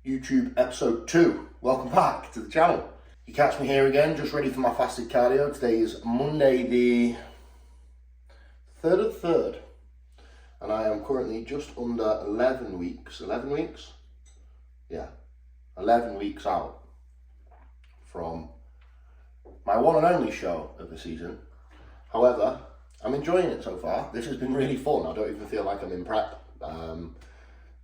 YouTube episode 2. Welcome back to the channel. You catch me here again, just ready for my fasted cardio. Today is Monday the 3rd of the 3rd, and I am currently just under 11 weeks. 11 weeks? Yeah, 11 weeks out from my one and only show of the season. However, I'm enjoying it so far. This has been really fun. I don't even feel like I'm in prep.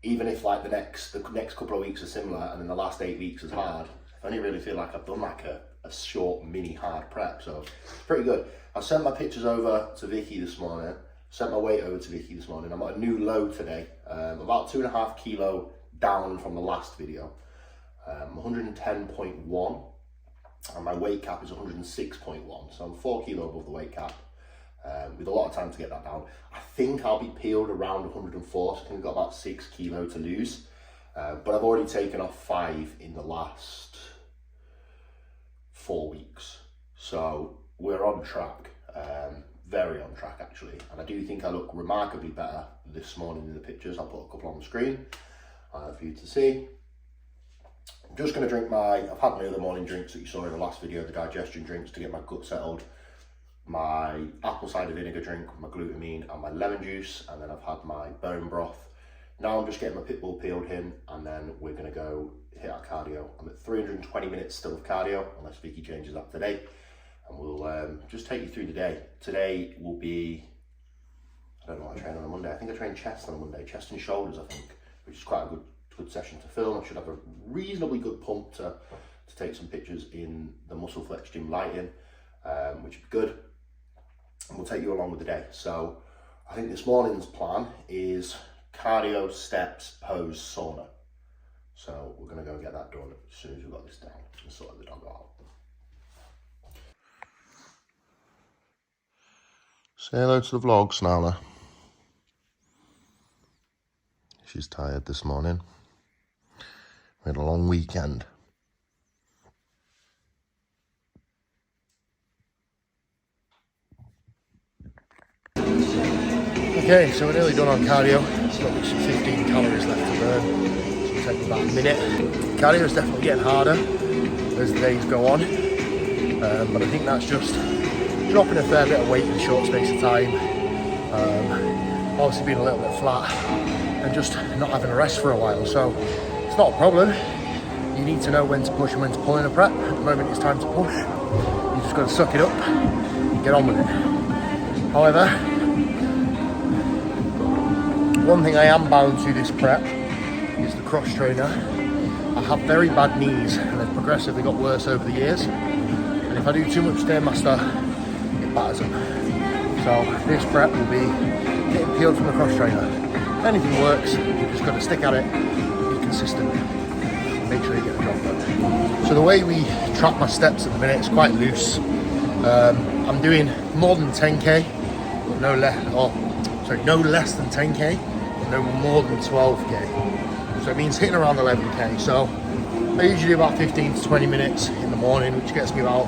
Even if like the next couple of weeks are similar and then the last 8 weeks is hard, I only really feel like I've done like a short mini hard prep, so it's pretty good. I sent my pictures over to Vicky this morning, sent my weight over to Vicky this morning. I'm at a new low today, about 2.5 kilo down from the last video, 110.1, and my weight cap is 106.1, so I'm 4 kilo above the weight cap. With a lot of time to get that down. I think I'll be peeled around 104, so I think I've got about 6 kilo to lose. But I've already taken off 5 in the last 4 weeks. So we're on track, very on track actually. And I do think I look remarkably better this morning in the pictures. I'll put a couple on the screen for you to see. I'm just going to drink I've had my other morning drinks that you saw in the last video, the digestion drinks to get my gut settled. My apple cider vinegar drink, my glutamine and my lemon juice, and then I've had my bone broth. Now I'm just getting my pit bull peeled in, and then we're going to go hit our cardio. I'm at 320 minutes still of cardio, unless Vicky changes that today, and we'll just take you through the day. Today will be, I don't know what I train on a Monday. I think I train chest on a Monday, chest and shoulders I think, which is quite a good session to film. I should have a reasonably good pump to take some pictures in the Muscle Flex gym lighting, which would be good. And we'll take you along with the day. So I think this morning's plan is cardio, steps, pose, sauna. So we're going to go and get that done as soon as we've got this down and sort the dog out. Say hello to the vlog, Snarler. She's tired this morning. We had a long weekend. Okay, so we're nearly done on cardio. It's got 15 calories left to burn, so it'll take me about a minute. Cardio is definitely getting harder as the days go on, but I think that's just dropping a fair bit of weight in a short space of time. Obviously being a little bit flat and just not having a rest for a while, so it's not a problem. You need to know when to push and when to pull in a prep. At the moment it's time to push. You just got to suck it up and get on with it. However, one thing I am bound to this prep is the cross trainer. I have very bad knees and they've progressively got worse over the years. And if I do too much Stairmaster, it batters them. So this prep will be getting peeled from the cross trainer. Anything works, you just got to stick at it, be consistent, make sure you get the job done. So the way we track my steps at the minute is quite loose. I'm doing more than 10k, but no less than 10k. No more than 12k, so it means hitting around 11k. So I usually do about 15 to 20 minutes in the morning, which gets me about,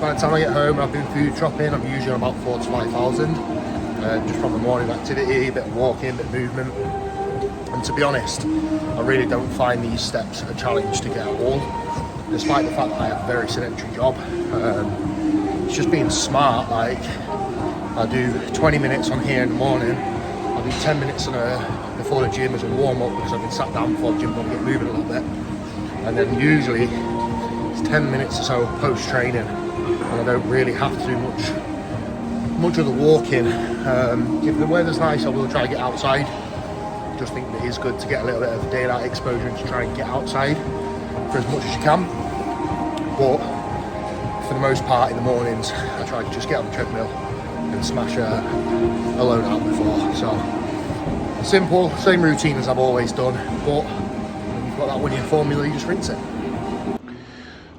by the time I get home and I've been food shopping, I'm usually on about 4,000 to 5,000, just from the morning activity, a bit of walking, a bit of movement. And to be honest, I really don't find these steps a challenge to get at all, despite the fact that I have a very sedentary job. It's just being smart. Like, I do 20 minutes on here in the morning, I'll do 10 minutes before the gym as a warm-up because I've been sat down before the gym, I'll get moving a little bit. And then usually it's 10 minutes or so post-training, and I don't really have to do much of the walking. If the weather's nice, I will try to get outside. Just think that it is good to get a little bit of daylight exposure and to try and get outside for as much as you can. But for the most part in the mornings, I try to just get on the treadmill and smash a load out before. So simple, same routine as I've always done, but when you've got that winning formula, you just rinse it.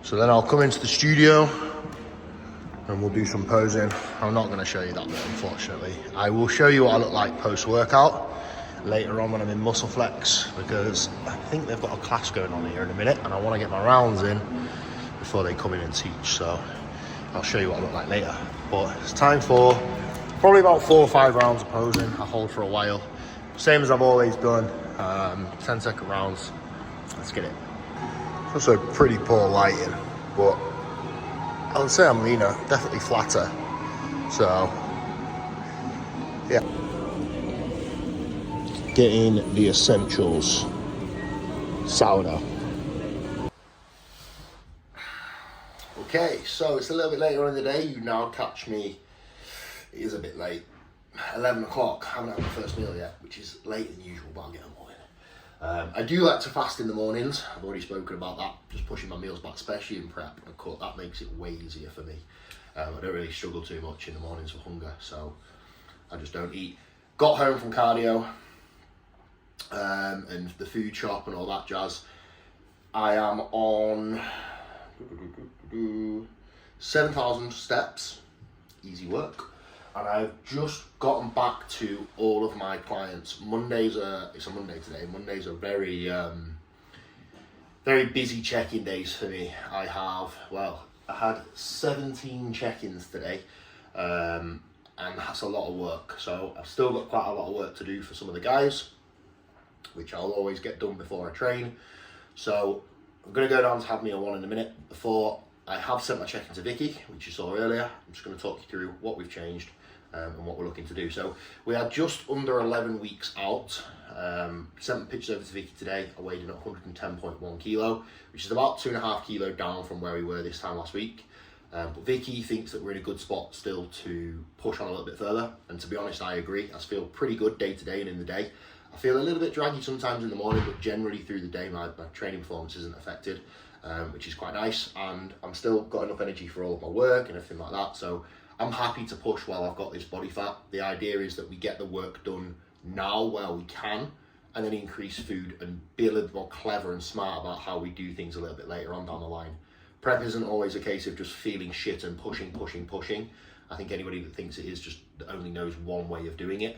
So then I'll come into the studio and we'll do some posing. I'm not going to show you that bit, unfortunately. I will show you what I look like post-workout later on when I'm in Muscle Flex, because I think they've got a class going on here in a minute and I want to get my rounds in before they come in and teach. So I'll show you what I look like later. But it's time for probably about 4 or 5 rounds of posing. I hold for a while, same as I've always done. 10-second rounds, Let's get it. It's also pretty poor lighting, but I would say I'm leaner, definitely flatter. So, yeah. Getting the essentials. Sourdough. Okay, so it's a little bit later on in the day. You now catch me, it is a bit late, 11 o'clock. I haven't had my first meal yet, which is later than usual, but I'll get on with it. I do like to fast in the mornings. I've already spoken about that, just pushing my meals back, especially in prep. Of course, that makes it way easier for me. I don't really struggle too much in the mornings for hunger, so I just don't eat. Got home from cardio and the food shop and all that jazz. I am on 7,000 steps, easy work. And I've just gotten back to all of my clients. Mondays are, it's a Monday today, Mondays are very, very busy check-in days for me. I had 17 check-ins today, and that's a lot of work. So I've still got quite a lot of work to do for some of the guys, which I'll always get done before I train. So I'm gonna go down to have meal one in a minute. Before I have sent my check-in to Vicky, which you saw earlier. I'm just gonna talk you through what we've changed and what we're looking to do. So we are just under 11 weeks out. Sent the pictures over to Vicky today. I weighed in at 110.1 kilo, which is about 2.5 kilo down from where we were this time last week. But Vicky thinks that we're in a good spot still to push on a little bit further. And to be honest, I agree. I feel pretty good day to day and in the day. I feel a little bit draggy sometimes in the morning, but generally through the day, my training performance isn't affected, which is quite nice. And I'm still got enough energy for all of my work and everything like that. So I'm happy to push while I've got this body fat. The idea is that we get the work done now while we can, and then increase food and be a little more clever and smart about how we do things a little bit later on down the line. Prep isn't always a case of just feeling shit and pushing. I think anybody that thinks it is just only knows one way of doing it.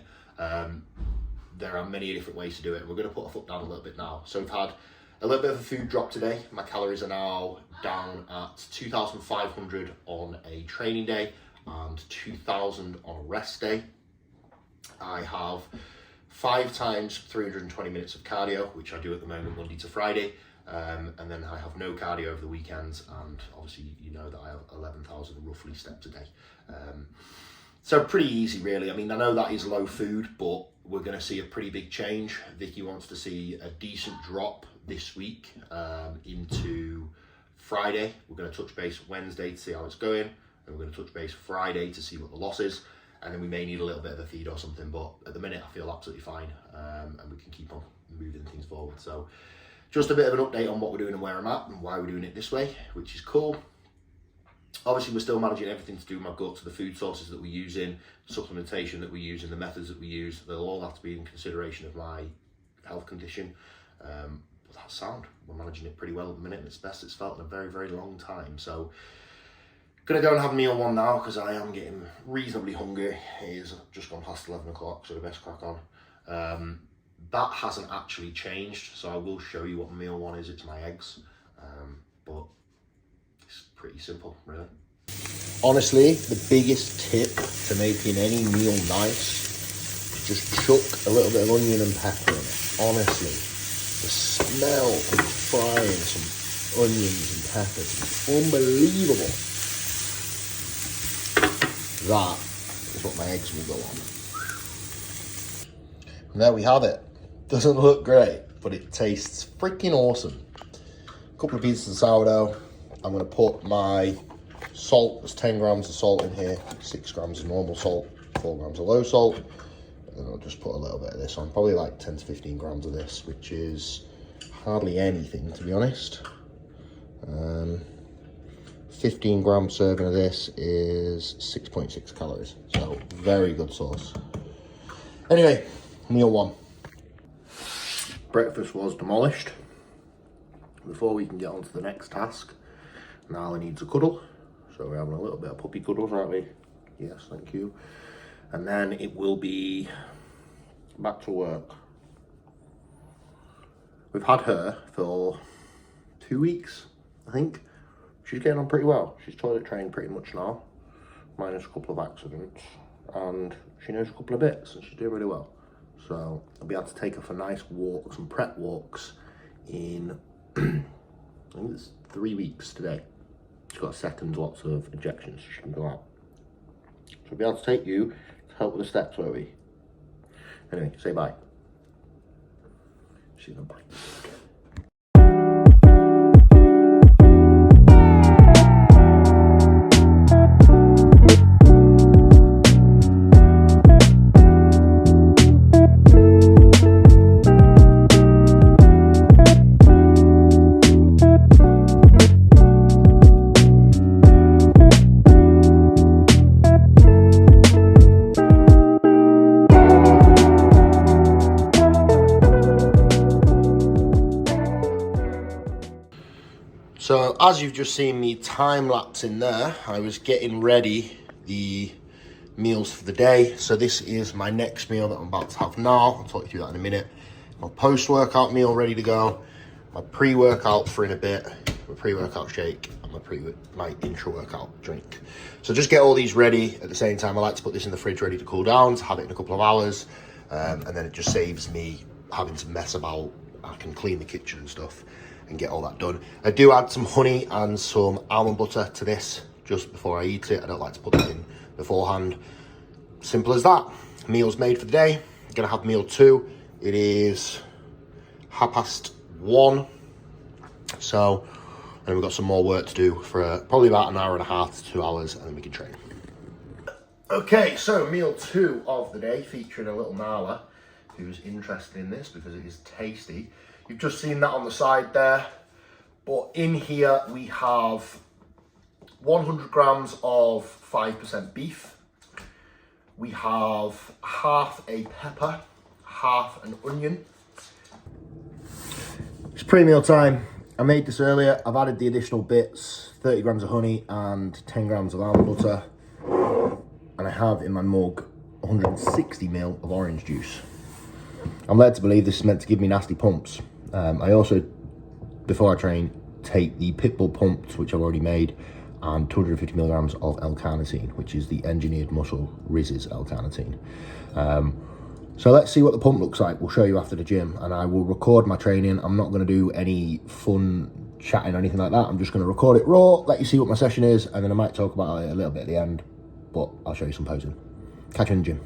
There are many different ways to do it. We're going to put a foot down a little bit now. So we've had a little bit of a food drop today. My calories are now down at 2,500 on a training day and 2,000 on a rest day. I have 5 times 320 minutes of cardio, which I do at the moment Monday to Friday. And then I have no cardio over the weekends, and obviously you know that I have 11,000 roughly steps a day. So pretty easy really. I mean, I know that is low food, but we're going to see a pretty big change. Vicky wants to see a decent drop this week into Friday. We're going to touch base Wednesday to see how it's going, and we're going to touch base Friday to see what the loss is, and then we may need a little bit of a feed or something, but at the minute I feel absolutely fine, and we can keep on moving things forward. So just a bit of an update on what we're doing and where I'm at and why we're doing it this way, which is cool. Obviously, we're still managing everything to do with my gut, to the food sources that we use in, supplementation that we use, and the methods that we use. They'll all have to be in consideration of my health condition. But that's sound. We're managing it pretty well at the minute, and it's best it's felt in a very, very long time. So, gonna go and have meal one now because I am getting reasonably hungry. It is just gone past 11 o'clock, so the best crack on. That hasn't actually changed, so I will show you what meal one is. It's my eggs, but it's pretty simple, really. Honestly, the biggest tip to making any meal nice is just chuck a little bit of onion and pepper in it. Honestly, the smell of frying some onions and peppers is unbelievable. That is what my eggs will go on. And there we have it. Doesn't look great, but it tastes freaking awesome. A couple of pieces of sourdough. I'm gonna put my salt. There's 10 grams of salt in here, 6 grams of normal salt, 4 grams of low salt. And then I'll just put a little bit of this on, probably like 10 to 15 grams of this, which is hardly anything, to be honest. 15 gram serving of this is 6.6 calories. So very good sauce. Anyway, meal one. Breakfast was demolished. Before we can get on to the next task, Nala needs a cuddle. So we're having a little bit of puppy cuddles, aren't we? Yes, thank you. And then it will be back to work. We've had her for 2 weeks, I think. She's getting on pretty well. She's toilet trained pretty much now, minus a couple of accidents. And she knows a couple of bits and she's doing really well. So I'll be able to take her for nice walks and prep walks in, I think it's 3 weeks today. She's got a second lots of injections, so she can go out. So I'll be able to take you to help with the steps, won't we? Anyway, say bye. She's gonna bye. So as you've just seen me time lapse in there, I was getting ready the meals for the day. So this is my next meal that I'm about to have now. I'll talk you through that in a minute. My post-workout meal ready to go. My pre-workout for in a bit. My pre-workout shake and my intra-workout drink. So just get all these ready at the same time. I like to put this in the fridge ready to cool down, to have it in a couple of hours. And then it just saves me having to mess about. I can clean the kitchen and stuff and get all that done. I do add some honey and some almond butter to this just before I eat it. I don't like to put that in beforehand. Simple as that. Meal's made for the day. I'm gonna have meal 2. It is 1:30. So, and we've got some more work to do for probably about an hour and a half to 2 hours, and then we can train. Okay, so meal 2 of the day, featuring a little Nala who's interested in this because it is tasty. You've just seen that on the side there, but in here we have 100 grams of 5% beef. We have half a pepper, half an onion. It's pre-meal time. I made this earlier. I've added the additional bits, 30 grams of honey and 10 grams of almond butter. And I have in my mug 160 ml of orange juice. I'm led to believe this is meant to give me nasty pumps. I also, before I train, take the Pitbull pumps, which I've already made, and 250 milligrams of L-carnitine, which is the engineered muscle Riz's L-carnitine. So let's see what the pump looks like. We'll show you after the gym, and I will record my training. I'm not going to do any fun chatting or anything like that. I'm just going to record it raw, let you see what my session is, and then I might talk about it a little bit at the end, but I'll show you some posing. Catch you in the gym.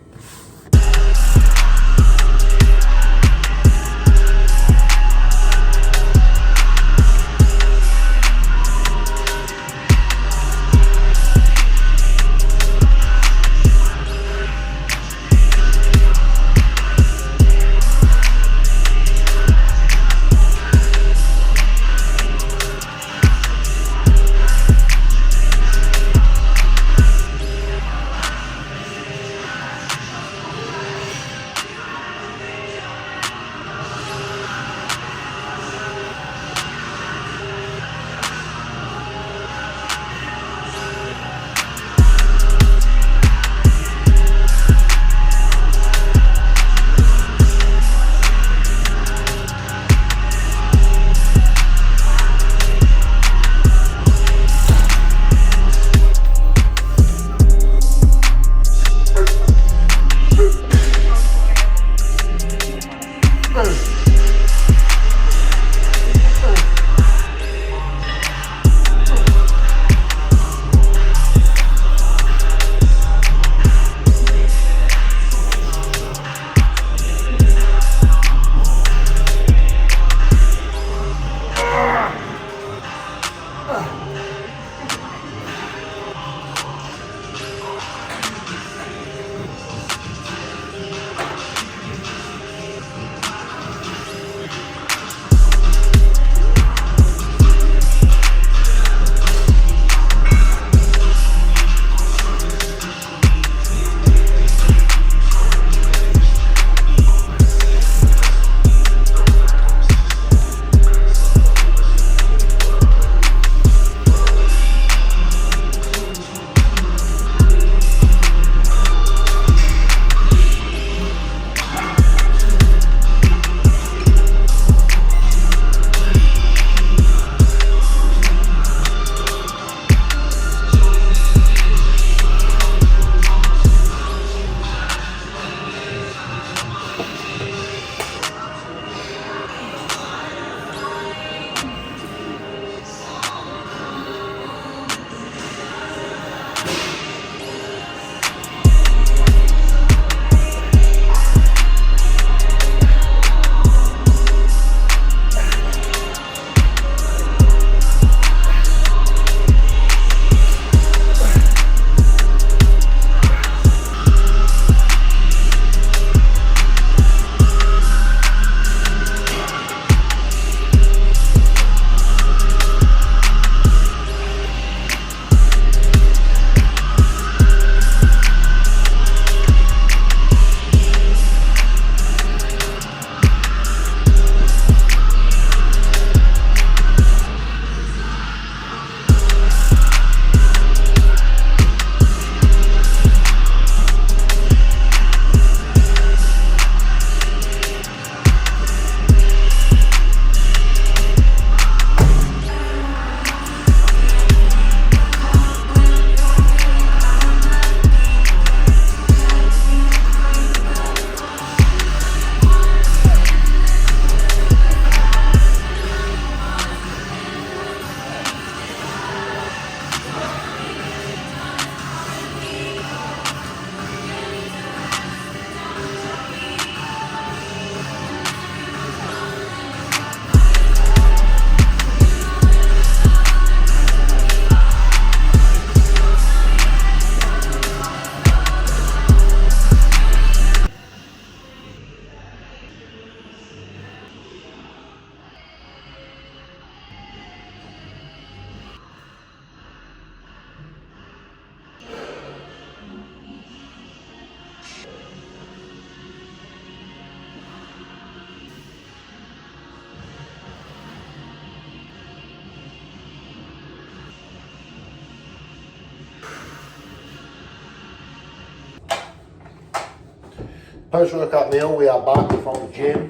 Post-workout meal, we are back from the gym.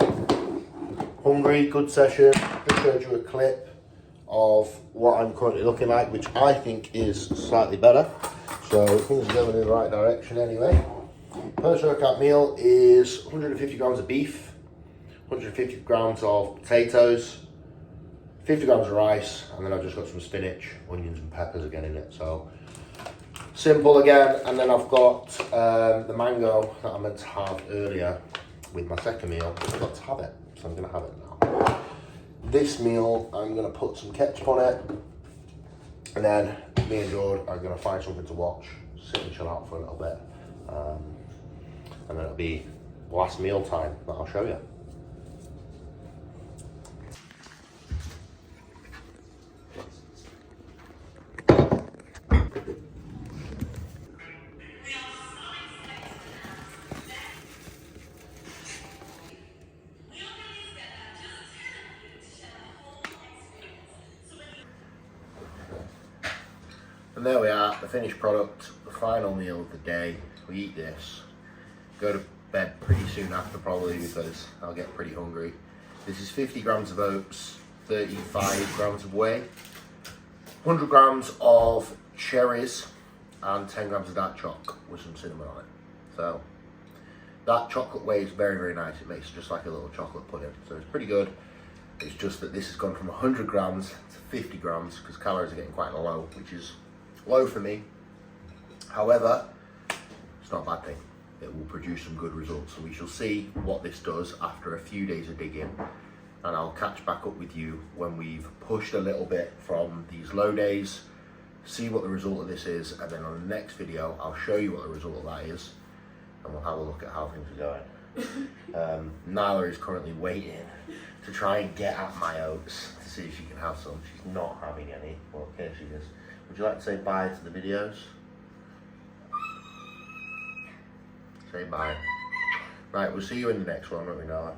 Hungry, good session. Just showed you a clip of what I'm currently looking like, which I think is slightly better. So things are going in the right direction anyway. Post-workout meal is 150 grams of beef, 150 grams of potatoes, 50 grams of rice, and then I've just got some spinach, onions and peppers again in it. So simple again. And then I've got the mango that I meant to have earlier with my second meal. I forgot to have it, so I'm going to have it now. This meal, I'm going to put some ketchup on it, and then me and George are going to find something to watch, sit and chill out for a little bit, and then it'll be last meal time that I'll show you. And there we are, the finished product, the final meal of the day. We eat this, go to bed pretty soon after probably because I'll get pretty hungry. This is 50 grams of oats, 35 grams of whey, 100 grams of cherries, and 10 grams of dark chocolate with some cinnamon on it. So that chocolate whey is very, very nice. It makes it just like a little chocolate pudding. So it's pretty good. It's just that this has gone from 100 grams to 50 grams because calories are getting quite low, which is low for me. However, it's not a bad thing. It will produce some good results. So we shall see what this does after a few days of digging. And I'll catch back up with you when we've pushed a little bit from these low days, see what the result of this is, and then on the next video, I'll show you what the result of that is, and we'll have a look at how things are going. Nyla is currently waiting to try and get at my oats to see if she can have some. She's not having any. Well, here she is. Would you like to say bye to the videos? Say bye. Right, we'll see you in the next one, won't we, Nyla?